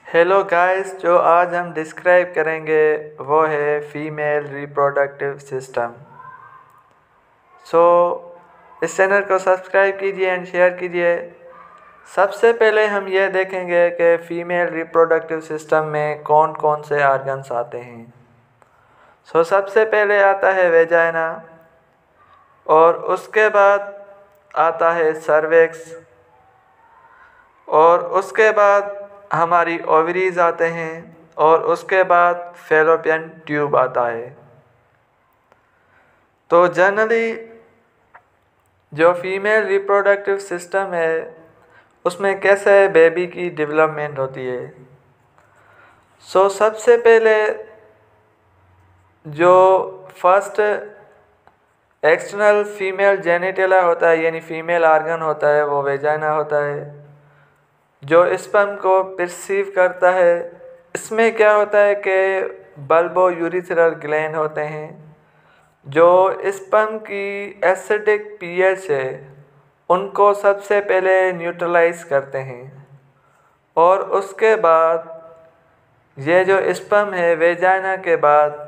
Hello guys, जो आज हम डिस्क्राइब करेंगे वो है फीमेल रिप्रोडक्टिव सिस्टम। सो इस चैनल को सब्सक्राइब कीजिए एंड शेयर कीजिए। सबसे पहले हम ये देखेंगे कि फीमेल रिप्रोडक्टिव सिस्टम में कौन कौन से ऑर्गन्स आते हैं। सबसे पहले आता है वेजाइना, और उसके बाद आता है सर्विक्स, और उसके बाद हमारी ओवरीज आते हैं, और उसके बाद फैलोपियन ट्यूब आता है। तो जनरली जो फीमेल रिप्रोडक्टिव सिस्टम है उसमें कैसे बेबी की डेवलपमेंट होती है। सबसे पहले जो फर्स्ट एक्सटर्नल फीमेल जेनिटला होता है यानी फीमेल ऑर्गन होता है वो वेजाइना होता है, जो स्पर्म को परसीव करता है। इसमें क्या होता है कि बल्बो यूरिथ्रल ग्लैंड होते हैं जो स्पर्म की एसिडिक पीएच है उनको सबसे पहले न्यूट्रलाइज करते हैं, और उसके बाद ये जो स्पर्म है वेजाइना के बाद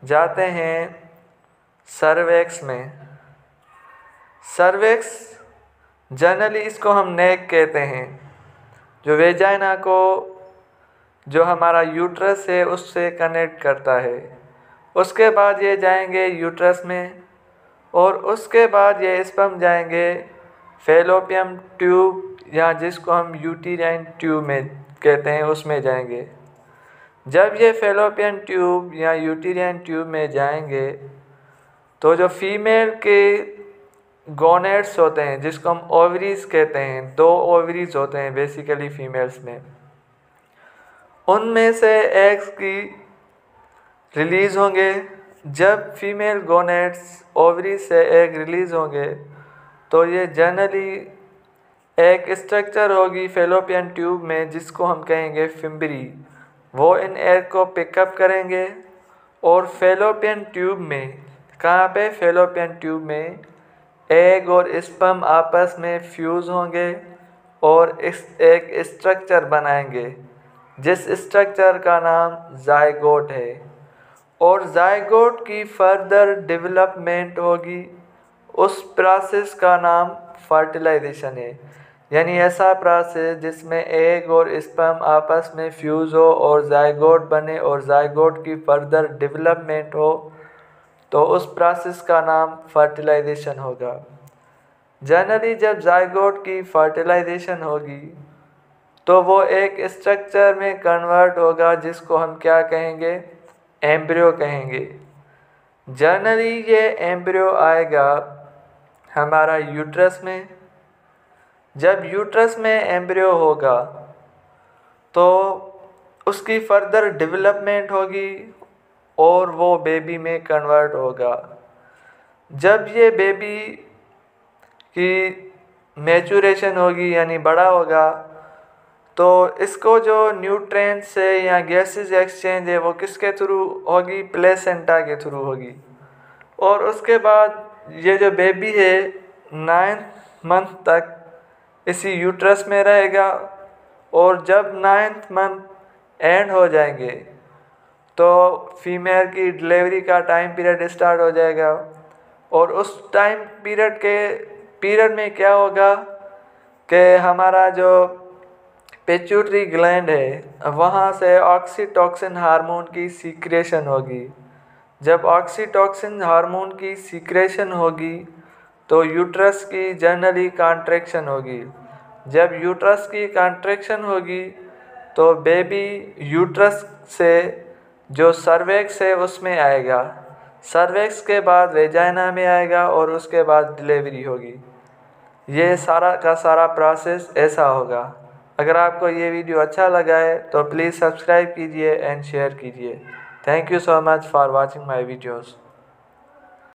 जाते हैं सर्वेक्स में। सर्वेक्स जनरली इसको हम नेक कहते हैं, जो वेजाइना को जो हमारा यूट्रस है उससे कनेक्ट करता है। उसके बाद ये जाएंगे यूट्रस में, और उसके बाद ये स्पर्म जाएंगे फैलोपियन ट्यूब या जिसको हम यूटेराइन ट्यूब में कहते हैं उसमें जाएंगे। जब ये फैलोपियन ट्यूब या यूटेराइन ट्यूब में जाएंगे तो जो फीमेल के गोनेड्स होते हैं जिसको हम ओवरीज कहते हैं, 2 ओवरीज होते हैं बेसिकली फीमेल्स में, उनमें से एग्स की रिलीज़ होंगे। जब फीमेल गोनेड्स ओवरी से एग रिलीज़ होंगे तो ये जनरली एक स्ट्रक्चर होगी फैलोपियन ट्यूब में जिसको हम कहेंगे फिम्बरी। वो इन एग को पिकअप करेंगे और फैलोपियन ट्यूब में, कहाँ पे, फैलोपियन ट्यूब में एग और स्पर्म आपस में फ्यूज़ होंगे और एक स्ट्रक्चर बनाएंगे जिस स्ट्रक्चर का नाम जाइगोट है। और जाइगोट की फर्दर डेवलपमेंट होगी, उस प्रोसेस का नाम फर्टिलाइजेशन है। यानी ऐसा प्रोसेस जिसमें एग और स्पर्म आपस में फ्यूज़ हो और जाइगोट बने और जाइगोट की फर्दर डेवलपमेंट हो, तो उस प्रोसेस का नाम फर्टिलाइजेशन होगा। जनरली जब जाइगोट की फर्टिलाइजेशन होगी तो वो एक स्ट्रक्चर में कन्वर्ट होगा जिसको हम क्या कहेंगे, एम्ब्रियो कहेंगे। जनरली ये एम्ब्रियो आएगा हमारा यूट्रस में। जब यूट्रस में एम्ब्रियो होगा तो उसकी फर्दर डेवलपमेंट होगी और वो बेबी में कन्वर्ट होगा। जब ये बेबी की मैचुरेशन होगी यानी बड़ा होगा तो इसको जो न्यूट्रिएंट से या गैसेस एक्सचेंज है वो किसके थ्रू होगी, प्लेसेंटा के थ्रू होगी। और उसके बाद ये जो बेबी है 9th मंथ तक इसी यूट्रस में रहेगा, और जब 9th मंथ एंड हो जाएंगे तो फीमेल की डिलीवरी का टाइम पीरियड स्टार्ट हो जाएगा। और उस टाइम पीरियड में क्या होगा कि हमारा जो पिट्यूटरी ग्लैंड है वहाँ से ऑक्सीटोसिन हार्मोन की सीक्रेशन होगी। जब ऑक्सीटोसिन हार्मोन की सीक्रेशन होगी तो यूट्रस की जनरली कॉन्ट्रैक्शन होगी। जब यूट्रस की कॉन्ट्रैक्शन होगी तो बेबी यूट्रस से जो सर्वेक्स है उसमें आएगा, सर्वेक्स के बाद वेजाइना में आएगा और उसके बाद डिलीवरी होगी। ये सारा का सारा प्रोसेस ऐसा होगा। अगर आपको ये वीडियो अच्छा लगा है तो प्लीज़ सब्सक्राइब कीजिए एंड शेयर कीजिए। Thank you so much for watching my videos.